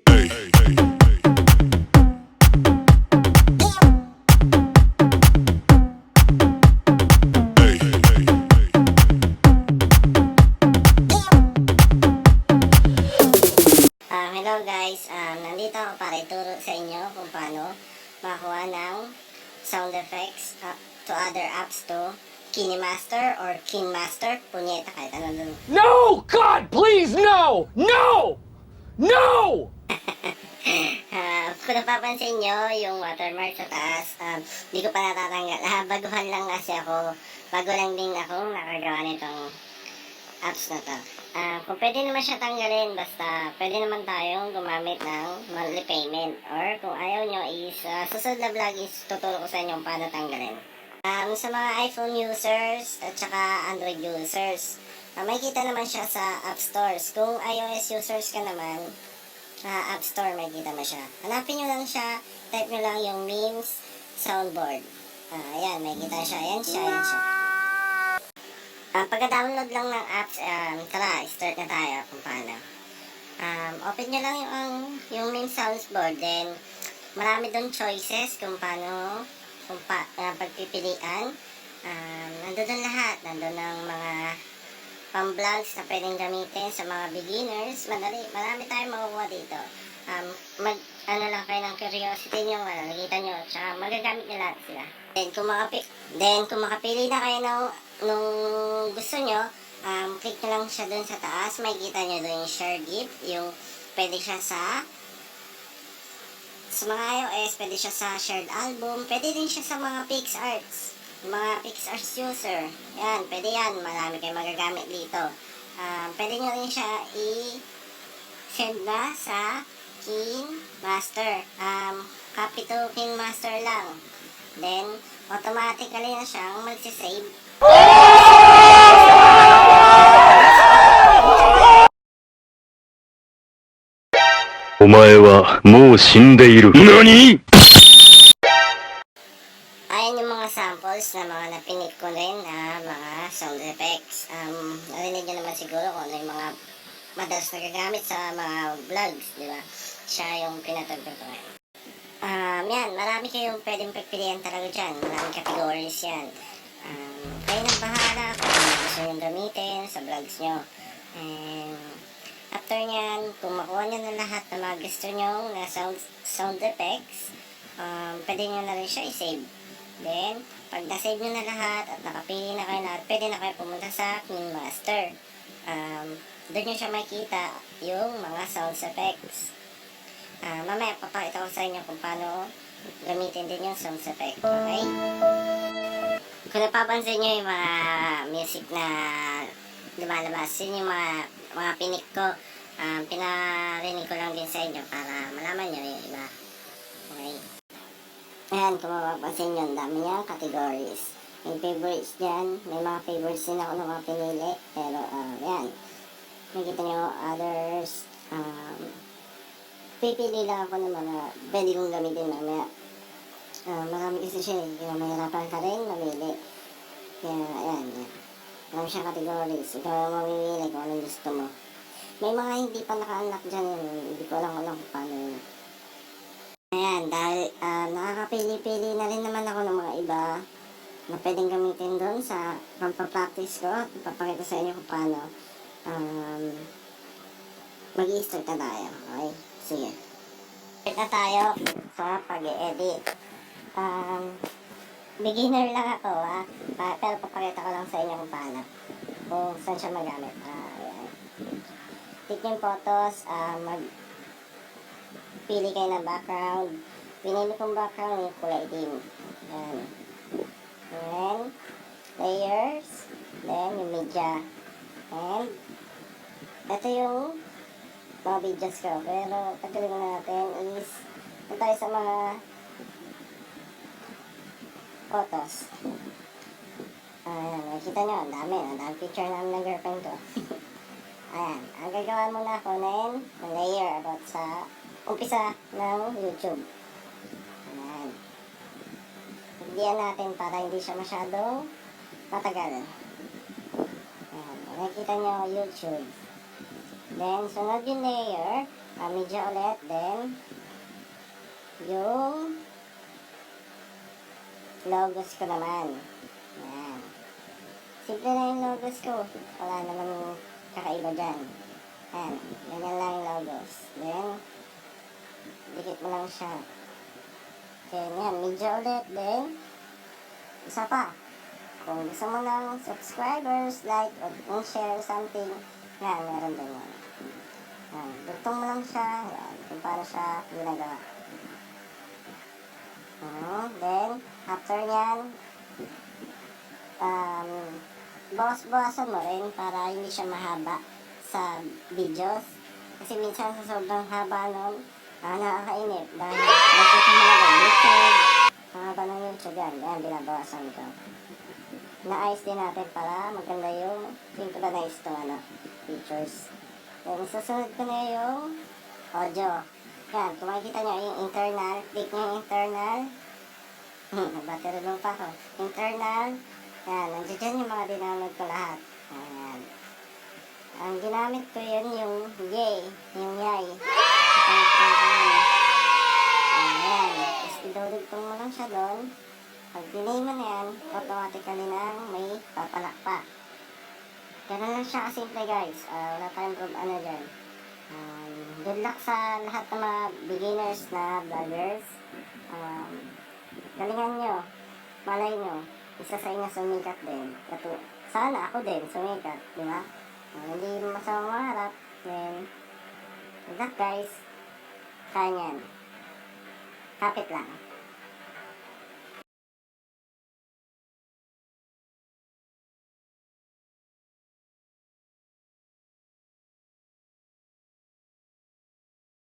Hello guys, nandito ako para ituro sa inyo kung paano makakuha ng sound effects to other apps to KineMaster or KineMaster, punyeta kahit ano dun. No! God, please, no! No! No! Kung napapansin nyo, yung watermark sa taas, di ko pa natatanggal. Baguhan lang kasi ako, bago lang din ako nakagawa nitong apps na to. Kung pwede naman siya tanggalin, basta pwede naman tayong gumamit ng monthly payment. Or kung ayaw nyo is, susunod na vlog is tuturo ko sa inyo paano tanggalin. Sa mga iPhone users at saka Android users, makikita naman siya sa App Stores. Kung iOS users ka naman, App Store makikita mo siya. Hanapin nyo lang siya, type nyo lang yung memes soundboard. Ayan, makikita siya. Ayan siya, ayan siya. Pagka-download lang ng apps, tara, start na tayo kung paano. Open nyo lang yung main soundboard, then marami doon choices kung paano, pagpipilian. Nandun doon lahat, nandun ng mga pang-vlogs na pwedeng gamitin sa mga beginners. Marami tayong makukuha dito. Ano lang kayo ng curiosity nyo, nakikita nyo, tsaka magagamit nyo lahat sila. Then kung makapili na kayo nung gusto nyo, click nyo lang siya dun sa taas, makikita nyo dun yung share gift, yung pwede siya sa mga iOS, pwede siya sa shared album, pwede din siya sa mga PixArts, mga PixArts user. Yan, pwede yan, marami kayong magagamit dito. Pwede nyo rin siya i-send na sa KineMaster. Copy to KineMaster lang. Then, automatically na siyang magsisave. お前はもう死んでいる。何? Ayan yung mga samples na mga napinik ko rin na mga sound effects. Narinig nyo naman siguro kung ano yung mga madalas nagagamit sa mga vlogs, di ba? Siya yung pinatagdag ko rin. Yan, marami kayong pwedeng pagpilian talaga dyan. Maraming categories yan. Kayo nang bahala kung ano gusto nyo gamitin sa vlogs nyo. And after nyan, kung makuha nyo na lahat na mga gusto nyo na sound effects, pwede nyo na rin siya i-save. Then, pag na-save nyo na lahat at nakapili na kayo lahat, pwede na kayo pumunta sa KineMaster. Doon nyo siya makikita yung mga sound effects. Mamaya papakita ko sa inyo kung paano gamitin din yung sound effect. Okay? Kung napapansin nyo yung mga music na lumalabas, yun yung mga pinik ko. Pinarinig ko lang din sa inyo para malaman nyo yung iba. Okay? Ayan, kung mapapansin nyo, ang dami niyang categories. May favorites dyan. May mga favorites din ako ng mga pinili. Pero, yan. Nakikita nyo, others. Pipili lang ako ng mga pwede kong gamitin mamaya. Marami kasi siya eh. Kaya mahirapan ka rin mamili. Kaya, ayan. Marami siyang categories. Ikaw ang mamimili kung anong gusto mo. May mga hindi pa naka-unlock dyan yun. Hindi ko lang alam kung paano yun. Ayan, dahil nakakapili-pili na rin naman ako ng mga iba na pwedeng gamitin doon sa pampapractice ko at papakita sa inyo kung paano mag-i-start na tayo. Okay? Sige. Start na tayo sa pag-edit. Beginner lang ako pero papakita ko lang sa inyo kung paano. Kung saan siya magamit. Ayan. Click yung photos, pili kayo ng background. Pinili kong background yung kulay itim. Ayan. Then, layers. Then, yung media. And, ito yung mga videos ko. Pero, tagalin na natin is, ito tayo sa mga photos. Ayan, nakikita nyo, ang dami. Ang dami picture namin ng girlfriend ko. Ayan, ang gagawa muna ako ng layer about sa umpisa ng YouTube. Ayan. Higdian natin para hindi siya masyadong matagal. Ayan. Nakikita nyo YouTube. Then, sunod yung layer. media ulit, then yung logos ko naman. Yan. Simple na yung logos ko. Wala naman kakaiba dyan. Yan. Ganyan lang yung logos. Then, dikit mo lang siya. Then, yan. Media ulit. Then, isa pa. Kung gusto mo ng subscribers, like, or share something, yan, meron din yun. Yan. Dugtong mo lang siya. Yan. Kung paano siya ginagawa. Then, after nyan, bawas-bawasan mo rin para hindi siya mahaba sa videos. Kasi minsan sa sobrang haba nun, nakakainip. Dahil nakikita mo lang ang YouTube, mahaba ng YouTube yan. Yan, binabawasan ko. Naayos din natin para maganda yung synchronize itong features. Then, susunod ko na yung audio. Yan, kung makikita nyo yung internal, click nyo yung internal. Nag-battery low pa ako. Internal. Yan, nandiyan yung mga dinownload ko lahat. Ayan. Ang ginamit ko yun yung yay. Yung yay. Ayan. Tapos idudugtong mo lang siya doon. Pag dinay mo na yan, automatically na may papalakpak. Ganun lang siya kasimple guys. Wala tayong dyan. Good luck sa lahat ng mga beginners na vloggers. Galingan nyo. Malay nyo. Isa sa inyo sumikat din. Sana ako din sumikat. Di ba? Hindi masamang maharap. Then, good luck guys. Kaya yan. Kapit lang.